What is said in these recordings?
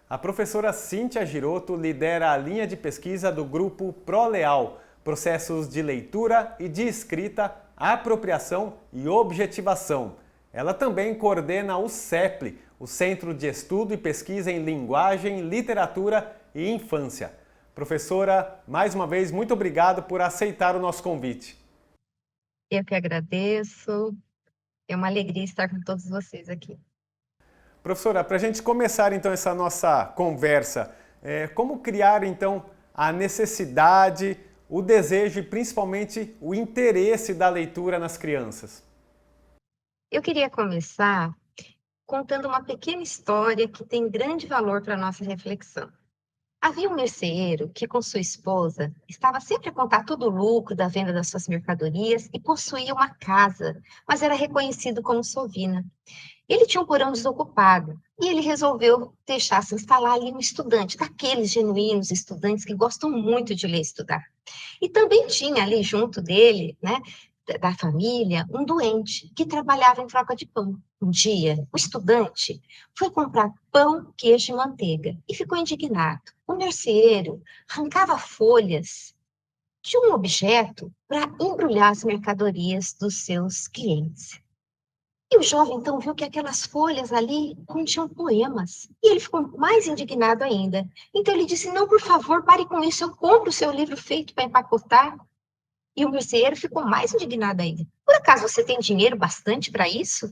A professora Cíntia Giroto lidera a linha de pesquisa do grupo ProLeal, Processos de Leitura e de Escrita, Apropriação e Objetivação. Ela também coordena o CEPLI, o Centro de Estudo e Pesquisa em Linguagem, Literatura e Infância. Professora, mais uma vez, muito obrigado por aceitar o nosso convite. Eu que agradeço. É uma alegria estar com todos vocês aqui. Professora, para a gente começar então essa nossa conversa, como criar então a necessidade, o desejo e principalmente o interesse da leitura nas crianças? Eu queria começar contando uma pequena história que tem grande valor para a nossa reflexão. Havia um merceeiro que, com sua esposa, estava sempre a contar todo o lucro da venda das suas mercadorias e possuía uma casa, mas era reconhecido como sovina. Ele tinha um porão desocupado e ele resolveu deixar se instalar ali um estudante, daqueles genuínos estudantes que gostam muito de ler e estudar. E também tinha ali junto dele, né, da família, um doente que trabalhava em troca de pão. Um dia, o estudante foi comprar pão, queijo e manteiga e ficou indignado. O merceeiro arrancava folhas de um objeto para embrulhar as mercadorias dos seus clientes. E o jovem então viu que aquelas folhas ali continham poemas. E ele ficou mais indignado ainda. Então ele disse: Não, por favor, pare com isso, eu compro o seu livro feito para empacotar. E o merceeiro ficou mais indignado ainda. Por acaso você tem dinheiro bastante para isso?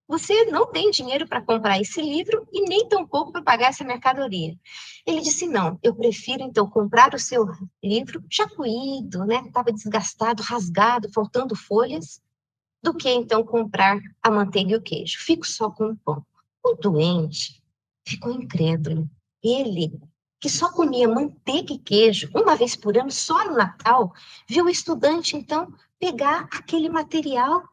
Você não tem dinheiro para comprar esse livro e nem tampouco para pagar essa mercadoria. Ele disse: Não, eu prefiro então comprar o seu livro já coído, né? Estava desgastado, rasgado, faltando folhas, do que então comprar a manteiga e o queijo. Fico só com o pão. O doente ficou incrédulo. Ele, que só comia manteiga e queijo uma vez por ano, só no Natal, viu o estudante então pegar aquele material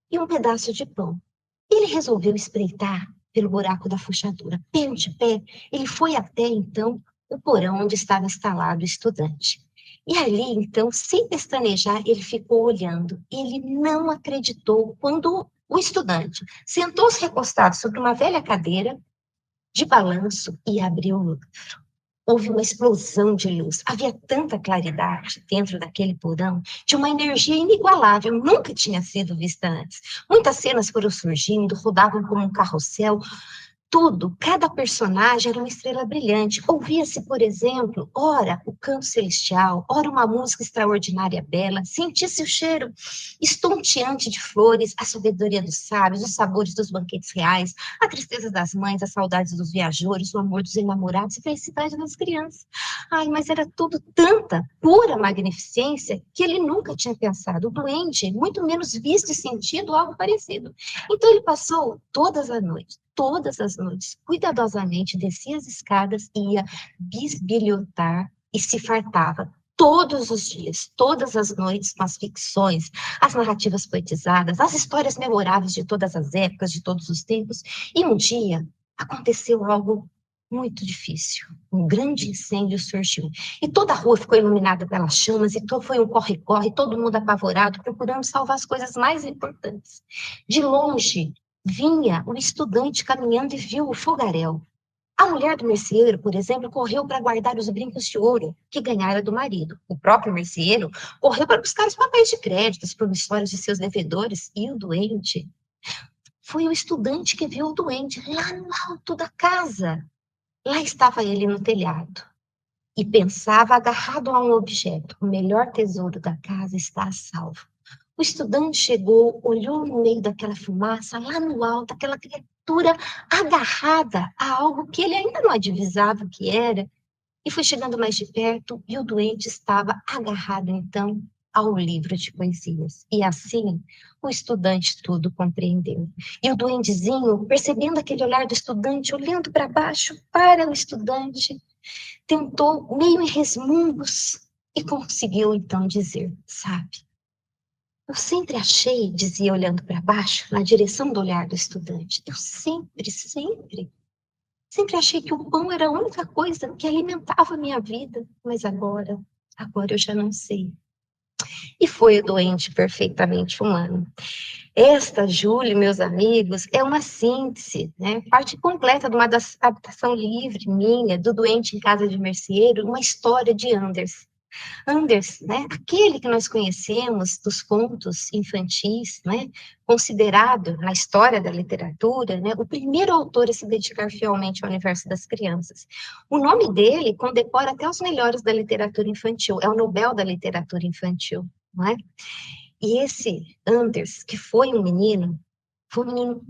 e um pedaço de pão. Ele resolveu espreitar pelo buraco da fechadura. Pé de pé, ele foi até então o porão onde estava instalado o estudante. E ali, então, sem pestanejar, ele ficou olhando. Ele não acreditou quando o estudante sentou-se recostado sobre uma velha cadeira de balanço e abriu o livro. Houve uma explosão de luz. Havia tanta claridade dentro daquele porão, de uma energia inigualável, nunca tinha sido vista antes. Muitas cenas foram surgindo, rodavam como um carrossel. Tudo, cada personagem era uma estrela brilhante. Ouvia-se, por exemplo, ora o canto celestial, ora uma música extraordinária bela, sentia-se o cheiro estonteante de flores, a sabedoria dos sábios, os sabores dos banquetes reais, a tristeza das mães, as saudades dos viajantes, o amor dos enamorados e a felicidade das crianças. Ai, mas era tudo tanta pura magnificência que ele nunca tinha pensado. O doente, muito menos visto e sentido algo parecido. Então ele passou todas as noites, cuidadosamente descia as escadas e ia bisbilhotar e se fartava todos os dias, todas as noites, com as ficções, as narrativas poetizadas, as histórias memoráveis de todas as épocas, de todos os tempos. E um dia aconteceu algo muito difícil. Um grande incêndio surgiu. E toda a rua ficou iluminada pelas chamas, e foi um corre-corre, todo mundo apavorado, procurando salvar as coisas mais importantes. De longe, vinha um estudante caminhando e viu o fogaréu. A mulher do merceeiro, por exemplo, correu para guardar os brincos de ouro que ganhara do marido. O próprio merceeiro correu para buscar os papéis de crédito, as promissórias de seus devedores. E o doente? Foi o estudante que viu o doente lá no alto da casa. Lá estava ele no telhado e pensava agarrado a um objeto. O melhor tesouro da casa está a salvo. O estudante chegou, olhou no meio daquela fumaça, lá no alto, aquela criatura agarrada a algo que ele ainda não divisava o que era, e foi chegando mais de perto, e o doente estava agarrado, então, ao livro de poesias. E assim, o estudante tudo compreendeu. E o duendezinho, percebendo aquele olhar do estudante, olhando para baixo para o estudante, tentou, meio em resmungos, e conseguiu, então, dizer, sabe, eu sempre achei, dizia olhando para baixo, na direção do olhar do estudante, eu sempre achei que o pão era a única coisa que alimentava a minha vida, mas agora eu já não sei. e foi o doente perfeitamente humano. Esta, Júlio, meus amigos, é uma síntese, né? Parte completa de uma adaptação livre minha, do Doente em Casa de Merceeiro, uma história de Anders. Anders, né, aquele que nós conhecemos dos contos infantis, né, considerado na história da literatura, né, o primeiro autor a se dedicar fielmente ao universo das crianças. O nome dele condecora até os melhores da literatura infantil, é o Nobel da Literatura Infantil, não é? E esse Anders, que foi um menino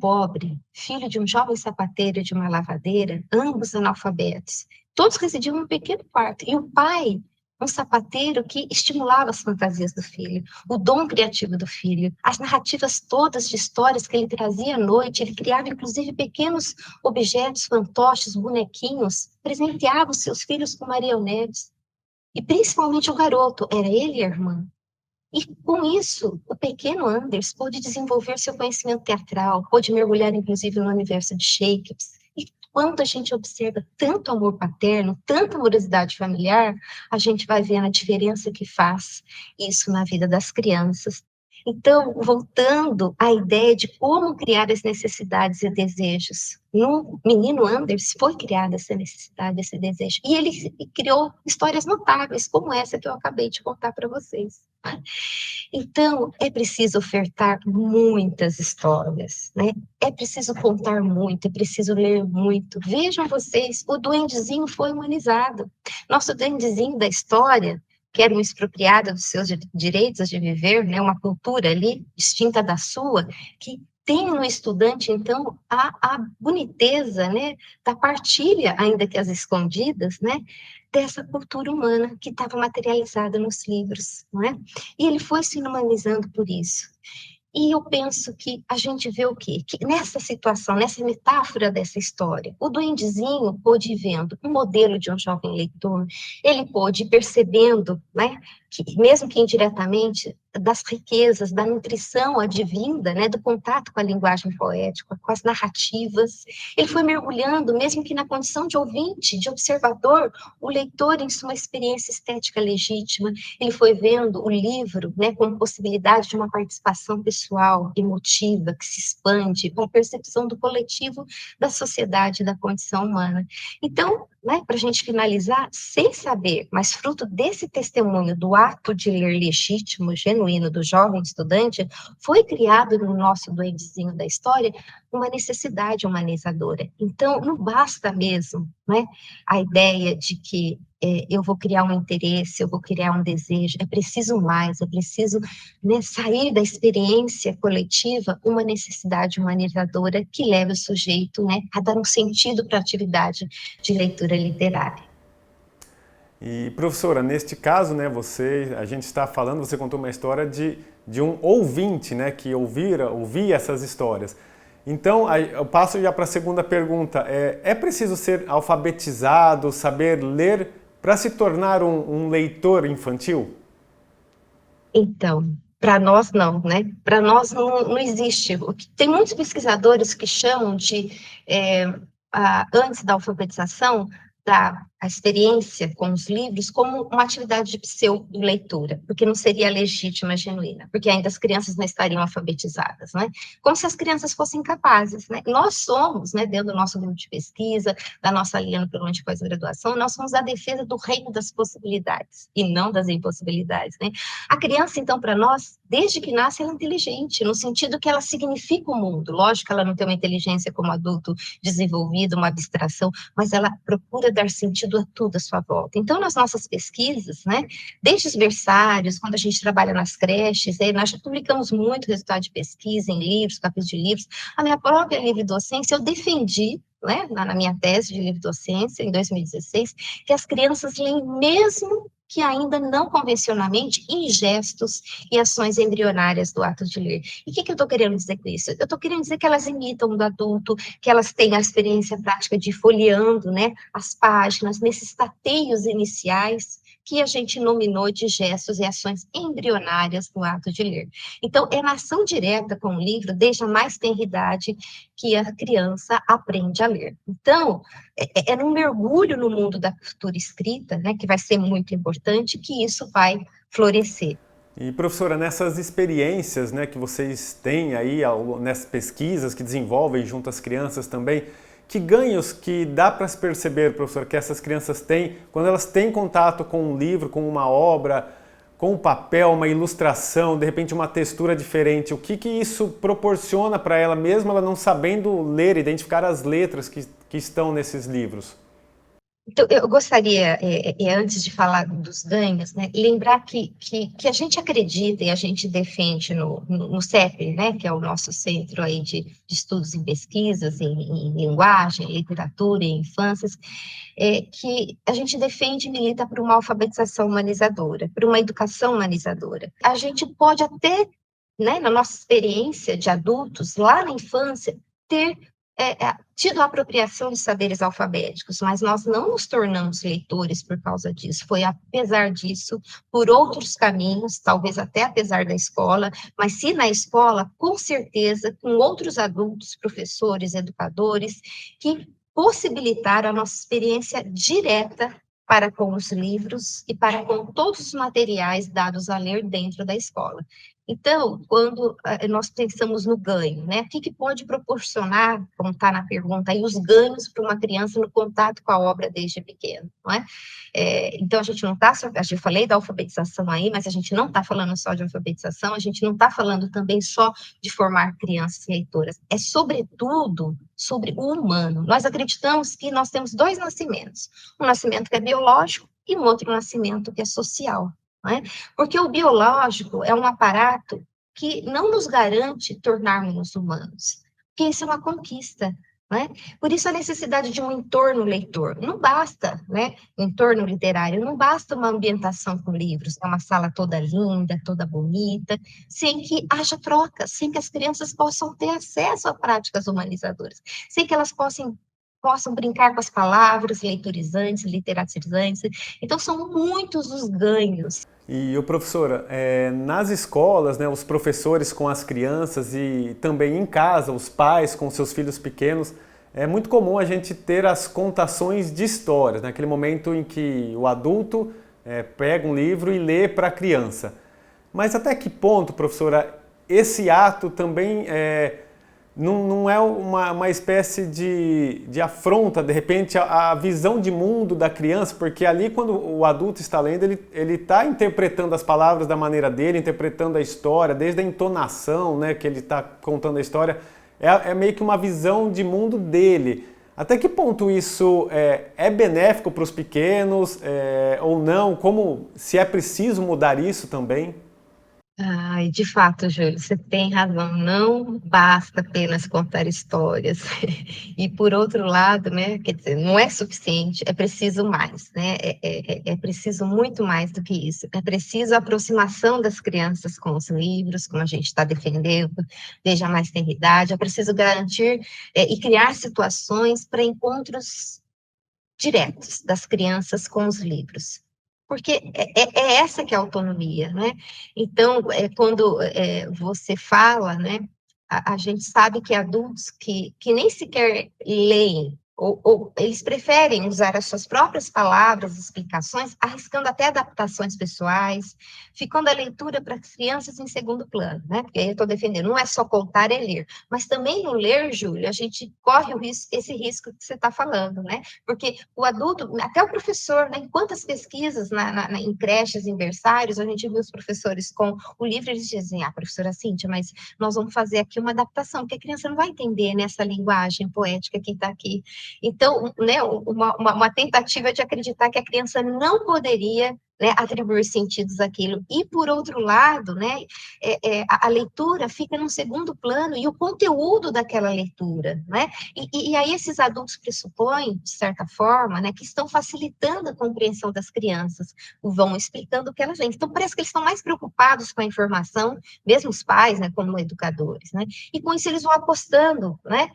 pobre, filho de um jovem sapateiro e de uma lavadeira, ambos analfabetos. Todos residiam num pequeno quarto. E o pai, um sapateiro que estimulava as fantasias do filho, o dom criativo do filho, as narrativas todas de histórias que ele trazia à noite. Ele criava, inclusive, pequenos objetos, fantoches, bonequinhos, presenteava os seus filhos com marionetes. E principalmente o garoto, era ele e a irmã. E com isso, o pequeno Anders pôde desenvolver seu conhecimento teatral, pôde mergulhar, inclusive, no universo de Shakespeare. E quando a gente observa tanto amor paterno, tanta amorosidade familiar, a gente vai vendo a diferença que faz isso na vida das crianças. Então, voltando à ideia de como criar as necessidades e desejos. No menino Anders foi criada essa necessidade, esse desejo. E ele criou histórias notáveis, como essa que eu acabei de contar para vocês. Então, é preciso ofertar muitas histórias, né? É preciso contar muito, é preciso ler muito. Vejam vocês, o duendezinho foi humanizado. Nosso duendezinho da história, que era um expropriado dos seus direitos de viver, né? Uma cultura ali distinta da sua, que tem no estudante, então, a boniteza, né, da partilha, ainda que as escondidas, né, dessa cultura humana que estava materializada nos livros, não é? E ele foi se humanizando por isso. E eu penso que a gente vê o quê? Que nessa situação, nessa metáfora dessa história, o duendezinho pôde ir vendo um modelo de um jovem leitor, ele pôde ir percebendo, né, que, mesmo que indiretamente, das riquezas, da nutrição advinda, né, do contato com a linguagem poética, com as narrativas. Ele foi mergulhando, mesmo que na condição de ouvinte, de observador, o leitor em sua experiência estética legítima. Ele foi vendo o livro, né, como possibilidade de uma participação pessoal, emotiva, que se expande, com a percepção do coletivo, da sociedade, da condição humana. Então, né, para a gente finalizar, sem saber, mas fruto desse testemunho do ato de ler legítimo, genuíno do jovem estudante, foi criado no nosso duendezinho da história uma necessidade humanizadora. Então, não basta mesmo, né, a ideia de que eu vou criar um interesse, eu vou criar um desejo, é preciso mais, é preciso, né, sair da experiência coletiva, uma necessidade humanizadora que leve o sujeito, né, a dar um sentido para a atividade de leitura literária. E, professora, neste caso, né, a gente está falando, você contou uma história de um ouvinte, né, que ouvia essas histórias. Então, eu passo já para a segunda pergunta. É preciso ser alfabetizado, saber ler, para se tornar um leitor infantil? Então, para nós não, né? Para nós não existe. Tem muitos pesquisadores que chamam de, antes da alfabetização, a experiência com os livros como uma atividade de pseudo-leitura, porque não seria legítima, genuína, porque ainda as crianças não estariam alfabetizadas, né? Como se as crianças fossem capazes, né? Nós somos, né, dentro do nosso grupo de pesquisa, da nossa linha no programa de pós-graduação, nós somos a defesa do reino das possibilidades, e não das impossibilidades, né? A criança, então, para nós, desde que nasce, ela é inteligente, no sentido que ela significa o mundo. Lógico que ela não tem uma inteligência como adulto desenvolvido, uma abstração, mas ela procura dar sentido a tudo à sua volta. Então, nas nossas pesquisas, né, desde os berçários, quando a gente trabalha nas creches, nós já publicamos muito resultado de pesquisa em livros, capítulos de livros. A minha própria livre docência, eu defendi, né, na minha tese de livre docência, em 2016, que as crianças leem mesmo que ainda não convencionalmente, em gestos e ações embrionárias do ato de ler. E o que eu estou querendo dizer com isso? Eu estou querendo dizer que elas imitam do adulto, que elas têm a experiência prática de ir folheando, né, as páginas, nesses tateios iniciais, que a gente nominou de gestos e ações embrionárias no ato de ler. Então, é na ação direta com o livro, desde a mais tenra idade, que a criança aprende a ler. Então, é num mergulho no mundo da cultura escrita, né, que vai ser muito importante, que isso vai florescer. E professora, nessas experiências, né, que vocês têm aí, nessas pesquisas que desenvolvem junto às crianças também, que ganhos que dá para se perceber, professor, que essas crianças têm quando elas têm contato com um livro, com uma obra, com um papel, uma ilustração, de repente uma textura diferente? O que isso proporciona para ela, mesmo ela não sabendo ler, identificar as letras que estão nesses livros? Então, eu gostaria, antes de falar dos ganhos, né, lembrar que a gente acredita e a gente defende no CEP, né, que é o nosso centro aí de estudos em pesquisas, em linguagem, literatura e infâncias, que a gente defende e milita por uma alfabetização humanizadora, por uma educação humanizadora. A gente pode até, né, na nossa experiência de adultos, lá na infância, ter tido a apropriação de saberes alfabéticos, mas nós não nos tornamos leitores por causa disso. Foi apesar disso, por outros caminhos, talvez até apesar da escola, mas se na escola, com certeza, com outros adultos, professores, educadores, que possibilitaram a nossa experiência direta para com os livros e para com todos os materiais dados a ler dentro da escola. Então, quando nós pensamos no ganho, né, o que pode proporcionar, como está na pergunta aí, os ganhos para uma criança no contato com a obra desde pequeno, não é? Então, a gente não está, eu falei da alfabetização aí, mas a gente não está falando só de alfabetização, a gente não está falando também só de formar crianças leitoras, é sobretudo sobre o humano. Nós acreditamos que nós temos dois nascimentos, um nascimento que é biológico e um outro nascimento que é social. Não é? Porque o biológico é um aparato que não nos garante tornarmos humanos, porque isso é uma conquista. Não é? Por isso a necessidade de um entorno leitor. Não basta, né, um entorno literário, não basta uma ambientação com livros, uma sala toda linda, toda bonita, sem que haja troca, sem que as crianças possam ter acesso a práticas humanizadoras, sem que elas possam brincar com as palavras leitorizantes, literatizantes. Então, são muitos os ganhos. E o professora, nas escolas, né, os professores com as crianças e também em casa, os pais com seus filhos pequenos, é muito comum a gente ter as contações de histórias, naquele momento em que o adulto pega um livro e lê para a criança. Mas até que ponto, professora, esse ato também não é uma espécie de afronta, de repente, a visão de mundo da criança, porque ali quando o adulto está lendo, ele está interpretando as palavras da maneira dele, interpretando a história, desde a entonação, né, que ele está contando a história, é meio que uma visão de mundo dele. Até que ponto isso é benéfico para os pequenos ou não? Como, se é preciso mudar isso também? Ai, de fato, Júlio, você tem razão, não basta apenas contar histórias. E por outro lado, né, quer dizer, não é suficiente, é preciso mais, né? É preciso muito mais do que isso. É preciso a aproximação das crianças com os livros, como a gente está defendendo, desde a mais tenra idade, é preciso garantir e criar situações para encontros diretos das crianças com os livros. Porque é essa que é a autonomia, né? Então, quando você fala, né, a gente sabe que adultos que nem sequer leem, ou eles preferem usar as suas próprias palavras, explicações, arriscando até adaptações pessoais, ficando a leitura para as crianças em segundo plano, né? Porque aí eu estou defendendo, não é só contar, é ler. Mas também no ler, Júlia, a gente corre esse risco que você está falando, né? Porque o adulto, até o professor, né, em quantas pesquisas em creches, em berçários, a gente viu os professores com o livro, eles dizem, professora Cíntia, mas nós vamos fazer aqui uma adaptação, porque a criança não vai entender nessa linguagem poética que está aqui. Então, né, uma tentativa de acreditar que a criança não poderia, né, atribuir sentidos àquilo. E, por outro lado, né, a leitura fica num segundo plano, e o conteúdo daquela leitura, né? E aí esses adultos pressupõem, de certa forma, né, que estão facilitando a compreensão das crianças, vão explicando o que elas leem. Então, parece que eles estão mais preocupados com a informação, mesmo os pais, né, como educadores, né? E com isso eles vão apostando, né?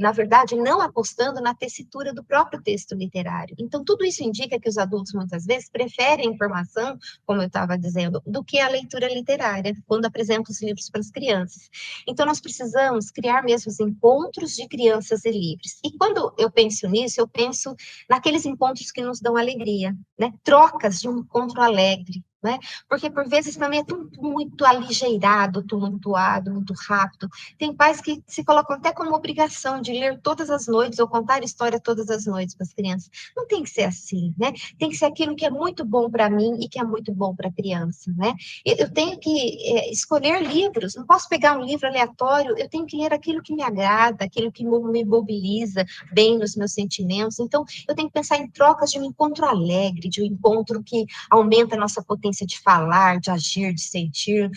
Na verdade, não apostando na tessitura do próprio texto literário. Então, tudo isso indica que os adultos, muitas vezes, preferem a informação, como eu estava dizendo, do que a leitura literária, quando apresentam os livros para as crianças. Então, nós precisamos criar mesmo os encontros de crianças e livros. E quando eu penso nisso, eu penso naqueles encontros que nos dão alegria, né? Trocas de um encontro alegre, né? Porque por vezes também é tudo muito aligeirado, tumultuado, muito rápido. Tem pais que se colocam até como obrigação de ler todas as noites ou contar história todas as noites para as crianças. Não tem que ser assim, né? Tem que ser aquilo que é muito bom para mim e que é muito bom para a criança, né? Eu tenho que escolher livros, não posso pegar um livro aleatório, eu tenho que ler aquilo que me agrada, aquilo que me mobiliza bem nos meus sentimentos. Então, eu tenho que pensar em trocas de um encontro alegre, de um encontro que aumenta a nossa potência de falar, de agir, de sentir,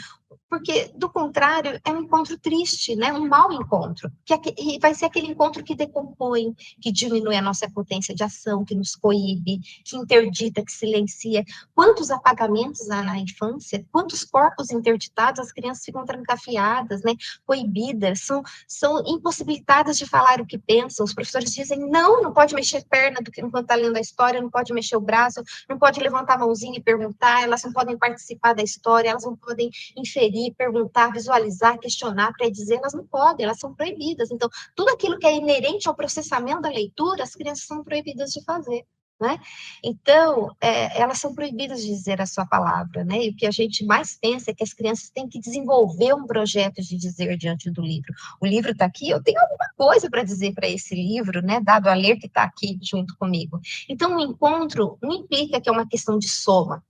porque, do contrário, é um encontro triste, né? Um mau encontro, e vai ser aquele encontro que decompõe, que diminui a nossa potência de ação, que nos coíbe, que interdita, que silencia. Quantos apagamentos há na infância? Quantos corpos interditados? As crianças ficam trancafiadas, né? Coibidas, são impossibilitadas de falar o que pensam. Os professores dizem, não, não pode mexer perna do que enquanto está lendo a história, não pode mexer o braço, não pode levantar a mãozinha e perguntar, elas não podem participar da história, elas não podem inferir, perguntar, visualizar, questionar, predizer, elas não podem, elas são proibidas. Então, tudo aquilo que é inerente ao processamento da leitura, as crianças são proibidas de fazer. Né? Então, elas são proibidas de dizer a sua palavra, né? E o que a gente mais pensa é que as crianças têm que desenvolver um projeto de dizer diante do livro. O livro está aqui, eu tenho alguma coisa para dizer para esse livro, né? Dado a ler que está aqui junto comigo. Então, o encontro não implica que é uma questão de soma.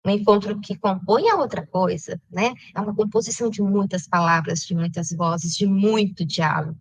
Um encontro que compõe a outra coisa, né? É uma composição de muitas palavras, de muitas vozes, de muito diálogo,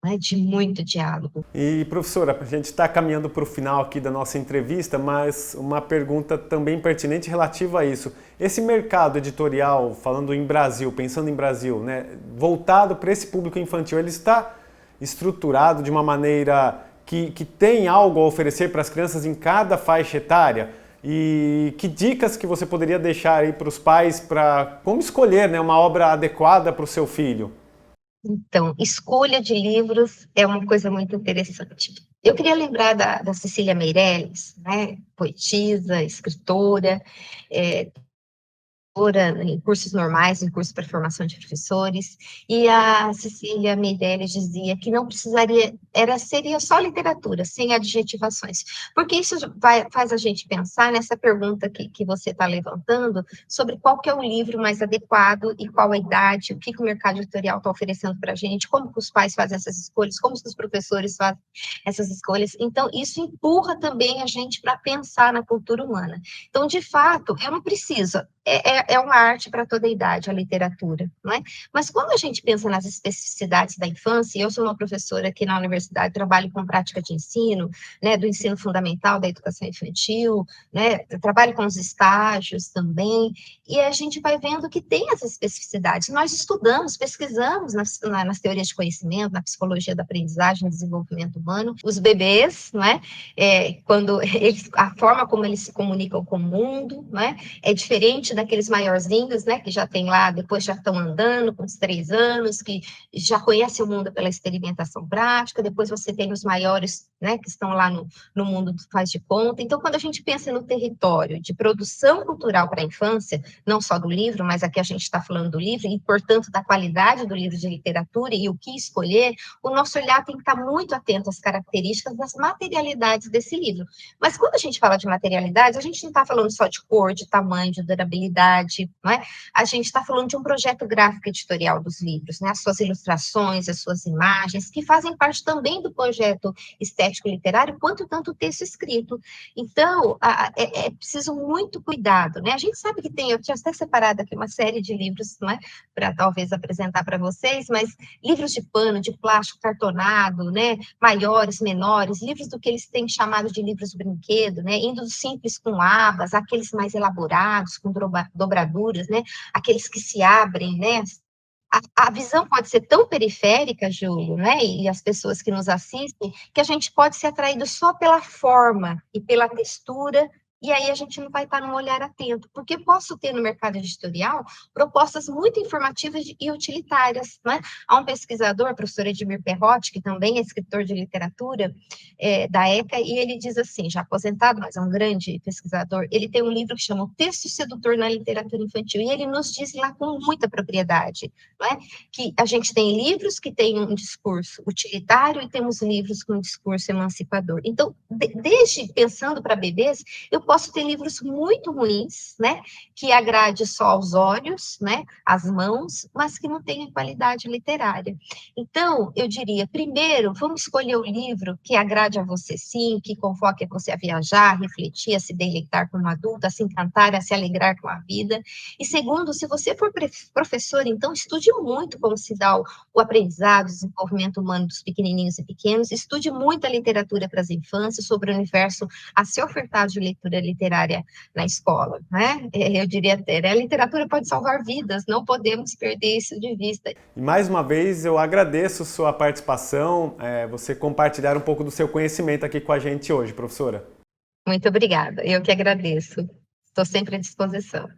né? De muito diálogo. E, professora, a gente está caminhando para o final aqui da nossa entrevista, mas uma pergunta também pertinente relativa a isso. Esse mercado editorial, falando em Brasil, pensando em Brasil, né, voltado para esse público infantil, ele está estruturado de uma maneira que tem algo a oferecer para as crianças em cada faixa etária? E que dicas que você poderia deixar aí para os pais para como escolher, né, uma obra adequada para o seu filho? Então, escolha de livros é uma coisa muito interessante. Eu queria lembrar da Cecília Meirelles, né, poetisa, escritora, em cursos normais, em cursos para formação de professores, e a Cecília Meirelles dizia que não precisaria, seria só literatura, sem adjetivações, porque isso faz a gente pensar nessa pergunta que você está levantando, sobre qual que é o livro mais adequado e qual a idade, o que o mercado editorial está oferecendo para a gente, como que os pais fazem essas escolhas, como que os professores fazem essas escolhas, então isso empurra também a gente para pensar na cultura humana. Então, de fato, eu não preciso, é uma arte para toda a idade, a literatura, não é? Mas quando a gente pensa nas especificidades da infância, eu sou uma professora aqui na universidade, trabalho com prática de ensino, né, do ensino fundamental, da educação infantil, né, eu trabalho com os estágios também, e a gente vai vendo que tem as especificidades. Nós estudamos, pesquisamos nas teorias de conhecimento, na psicologia da aprendizagem e desenvolvimento humano, os bebês, não é? Quando a forma como eles se comunicam com o mundo, não é? É diferente daqueles maiorzinhos, né, que já tem lá, depois já estão andando com uns 3 anos, que já conhecem o mundo pela experimentação prática, depois você tem os maiores, né, que estão lá no mundo do faz de conta. Então, quando a gente pensa no território de produção cultural para a infância, não só do livro, mas aqui a gente está falando do livro, e, portanto, da qualidade do livro de literatura e o que escolher, o nosso olhar tem que estar muito atento às características das materialidades desse livro. Mas quando a gente fala de materialidades, a gente não está falando só de cor, de tamanho, de durabilidade, não é? A gente está falando de um projeto gráfico editorial dos livros, né? As suas ilustrações, as suas imagens, que fazem parte também do projeto estético literário, quanto tanto o texto escrito. Então, é preciso muito cuidado, né? A gente sabe que eu tinha até separado aqui uma série de livros, não é? Para talvez apresentar para vocês, mas livros de pano, de plástico cartonado, né? Maiores, menores, livros do que eles têm chamado de livros brinquedo, né? Indo do simples com abas, aqueles mais elaborados, com dobraduras, né? Aqueles que se abrem, né? A visão pode ser tão periférica, Júlio, né? E as pessoas que nos assistem, que a gente pode ser atraído só pela forma e pela textura, e aí a gente não vai estar num olhar atento, porque posso ter no mercado editorial propostas muito informativas e utilitárias, né? Há um pesquisador, professor Edmir Perrotti, que também é escritor de literatura da ECA, e ele diz assim, já aposentado, mas é um grande pesquisador, ele tem um livro que chama O Texto Sedutor na Literatura Infantil, e ele nos diz lá com muita propriedade, não é? Que a gente tem livros que têm um discurso utilitário e temos livros com um discurso emancipador. Então, desde pensando para bebês, eu posso ter livros muito ruins, né, que agrade só aos olhos, né, às mãos, mas que não tenham qualidade literária. Então, eu diria, primeiro, vamos escolher o livro que agrade a você sim, que convoque você a viajar, a refletir, a se deleitar como adulto, a se encantar, a se alegrar com a vida. E segundo, se você for professor, então estude muito como se dá o aprendizado, o desenvolvimento humano dos pequenininhos e pequenos, estude muito a literatura para as infâncias, sobre o universo a ser ofertado de leitura literária na escola, né? Eu diria até, né? A literatura pode salvar vidas, não podemos perder isso de vista. E mais uma vez eu agradeço sua participação, você compartilhar um pouco do seu conhecimento aqui com a gente hoje, professora. Muito obrigada, eu que agradeço. Estou sempre à disposição.